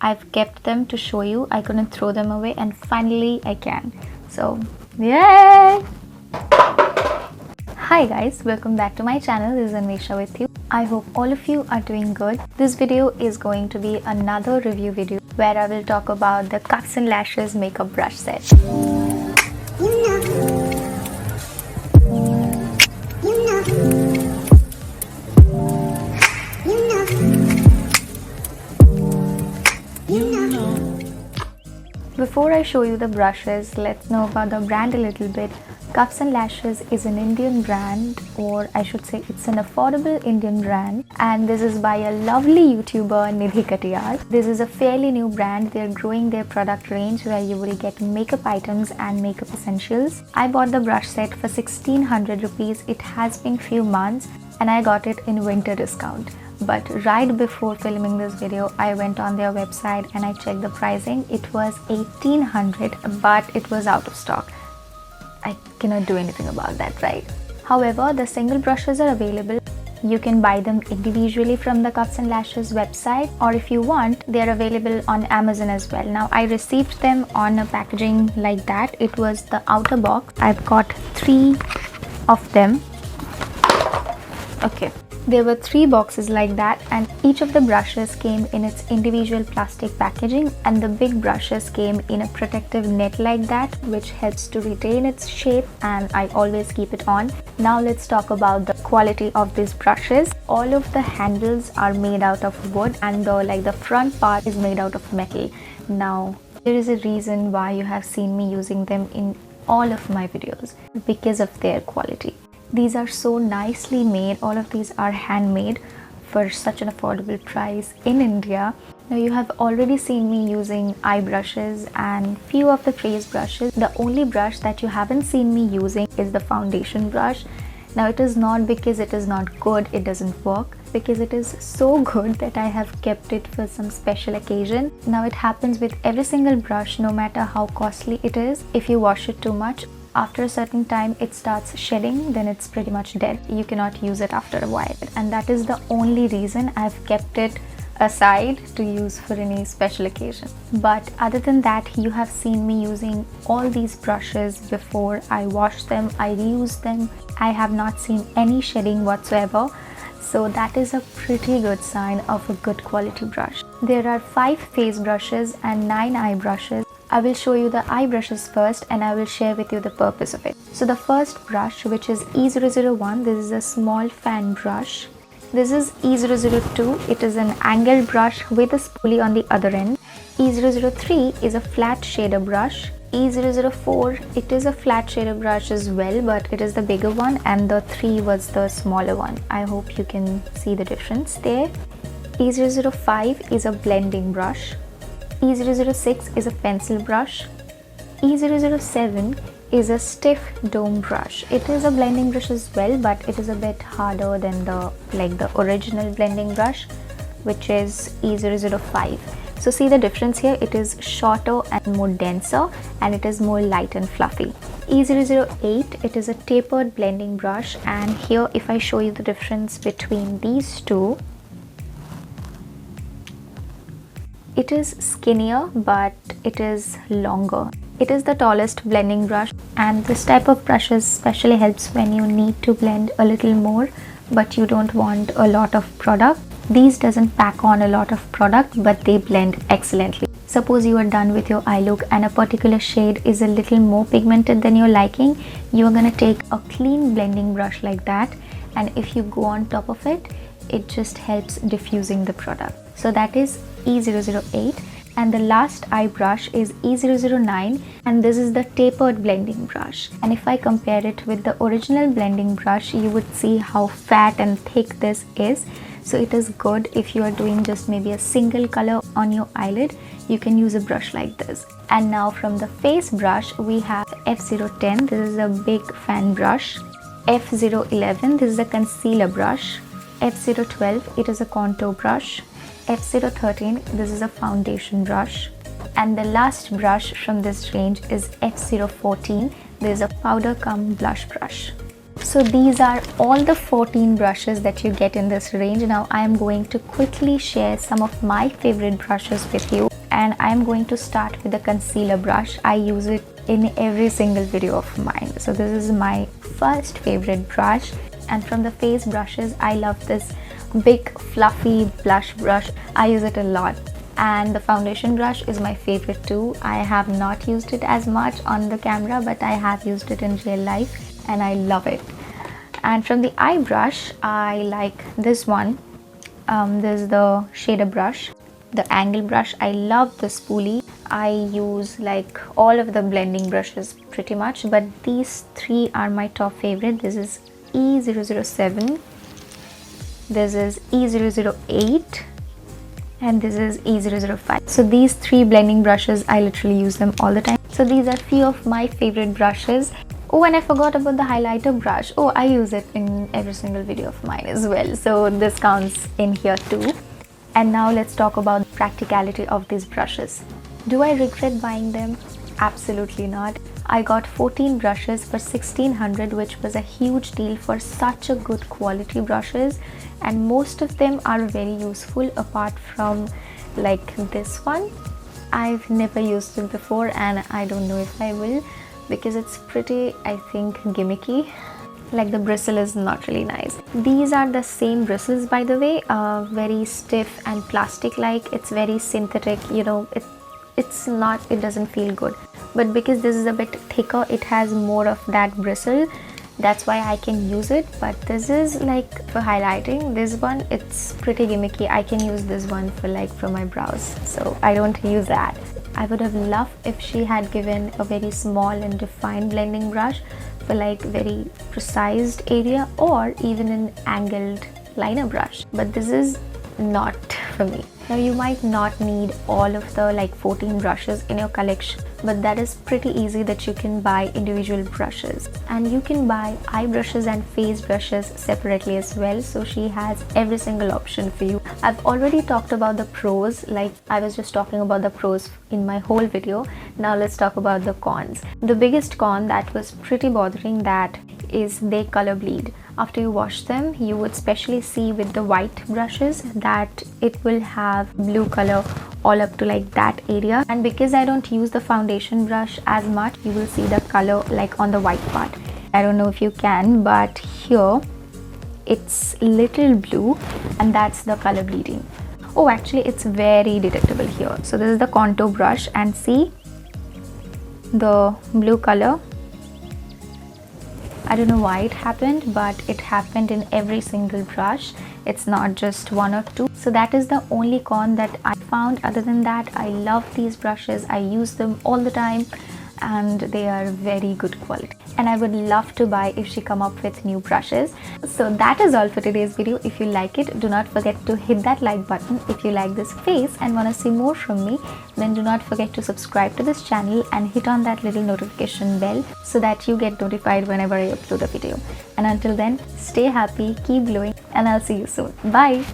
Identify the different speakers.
Speaker 1: I've kept them to show you. I couldn't throw them away, and finally I can. So, yay! Hi guys, welcome back to my channel. This is Anvesha with you. I hope all of you are doing good. This video is going to be another review video where I will talk about the Cups and Lashes makeup brush set. Before I show you the brushes, let's know about the brand a little bit. Cups and Lashes is an Indian brand, or I should say it's an affordable Indian brand, and this is by a lovely YouTuber, Nidhi Katiyar. This is a fairly new brand. They're growing their product range where you will get makeup items and makeup essentials. I bought the brush set for 1600 rupees. It has been few months and I got it in winter discount. But right before filming this video, I went on their website and I checked the pricing. It was 1800, but it was out of stock. I cannot do anything about that, right? However, the single brushes are available. You can buy them individually from the Cups and Lashes website, or if you want, they are available on Amazon as well. Now, I received them on a packaging like that. It was the outer box. I've got 3 of them. Okay. There were 3 boxes like that, and each of the brushes came in its individual plastic packaging, and the big brushes came in a protective net like that, which helps to retain its shape, and I always keep it on. Now let's talk about the quality of these brushes. All of the handles are made out of wood, and the front part is made out of metal. Now there is a reason why you have seen me using them in all of my videos, because of their quality. These are so nicely made. All of these are handmade for such an affordable price in India. Now, you have already seen me using eye brushes and few of the face brushes. The only brush that you haven't seen me using is the foundation brush. Now, it is not because it is not good, it doesn't work, because it is so good that I have kept it for some special occasion. Now, it happens with every single brush, no matter how costly it is. If you wash it too much, after a certain time it starts shedding, then it's pretty much dead. You cannot use it after a while, and that is the only reason I've kept it aside to use for any special occasion. But other than that, you have seen me using all these brushes before. I wash them, I reuse them. I have not seen any shedding whatsoever, so that is a pretty good sign of a good quality brush. There are 5 face brushes and 9 eye brushes. I will show you the eye brushes first, and I will share with you the purpose of it. So the first brush, which is E001, this is a small fan brush. This is E002, it is an angled brush with a spoolie on the other end. E003 is a flat shader brush. E004, it is a flat shader brush as well, but it is the bigger one, and the 3 was the smaller one. I hope you can see the difference there. E005 is a blending brush. E006 is a pencil brush. E007 is a stiff dome brush. It is a blending brush as well, but it is a bit harder than the original blending brush, which is E005. So see the difference here, it is shorter and more denser, and it is more light and fluffy. E008, it is a tapered blending brush, and here if I show you the difference between these two, it is skinnier, but it is longer. It is the tallest blending brush, and this type of brushes especially helps when you need to blend a little more but you don't want a lot of product. These doesn't pack on a lot of product, but they blend excellently. Suppose you are done with your eye look and a particular shade is a little more pigmented than your liking, you are going to take a clean blending brush like that, and if you go on top of it, it just helps diffusing the product. So that is E008, and the last eye brush is E009, and this is the tapered blending brush. And if I compare it with the original blending brush, you would see how fat and thick this is. So it is good if you are doing just maybe a single color on your eyelid, you can use a brush like this. And now from the face brush, we have F010, this is a big fan brush. F011, this is a concealer brush. F012, it is a contour brush. F013, this is a foundation brush. And the last brush from this range is F014, this is a powder cum blush brush. So these are all the 14 brushes that you get in this range. Now I am going to quickly share some of my favorite brushes with you. and I'm going to start with the concealer brush. I use it in every single video of mine. So this is my first favorite brush, and from the face brushes I love this big fluffy blush brush. I use it a lot. And the foundation brush is my favorite too. I have not used it as much on the camera, but I have used it in real life and I love it. And from the eye brush, I like this one. This is the shader brush, the angle brush. I love the spoolie. I use like all of the blending brushes pretty much, but these three are my top favorite. This is E007, this is E008, and this is E005. So these three blending brushes, I literally use them all the time. So these are few of my favorite brushes. Oh, and I forgot about the highlighter brush. Oh, I use it in every single video of mine as well, so this counts in here too. And now let's talk about the practicality of these brushes. Do I regret buying them? Absolutely not. I got 14 brushes for 1600, which was a huge deal for such a good quality brushes, and most of them are very useful apart from like this one. I've never used it before and I don't know if I will, because it's pretty, I think, gimmicky. Like the bristle is not really nice. These are the same bristles, by the way, very stiff and plastic like. It's very synthetic, you know, it doesn't feel good, but because this is a bit thicker, it has more of that bristle. That's why I can use it. But this is like for highlighting. This one, it's pretty gimmicky. I can use this one for like for my brows, so I don't use that. I would have loved if she had given a very small and defined blending brush for like very precise area, or even an angled liner brush, but this is not for me. Now you might not need all of the like 14 brushes in your collection, but that is pretty easy, that you can buy individual brushes, and you can buy eye brushes and face brushes separately as well. So she has every single option for you. I've already talked about the pros, like I was just talking about the pros in my whole video. Now let's talk about the cons. The biggest con that was pretty bothering, that is they color bleed. After you wash them, you would especially see with the white brushes that it will have blue color all up to like that area, and because I don't use the foundation brush as much, you will see the color like on the white part. I don't know if you can, but here it's little blue, and that's the color bleeding. Oh, actually it's very detectable here. So this is the contour brush, and see the blue color. I don't know why it happened, but it happened in every single brush. It's not just one or two. So that is the only con that I found. Other than that, I love these brushes. I use them all the time and they are very good quality. And I would love to buy if she come up with new brushes. So that is all for today's video. If you like it, do not forget to hit that like button. If you like this face and want to see more from me, then do not forget to subscribe to this channel and hit on that little notification bell so that you get notified whenever I upload a video. And until then, stay happy, keep glowing, and I'll see you soon. Bye!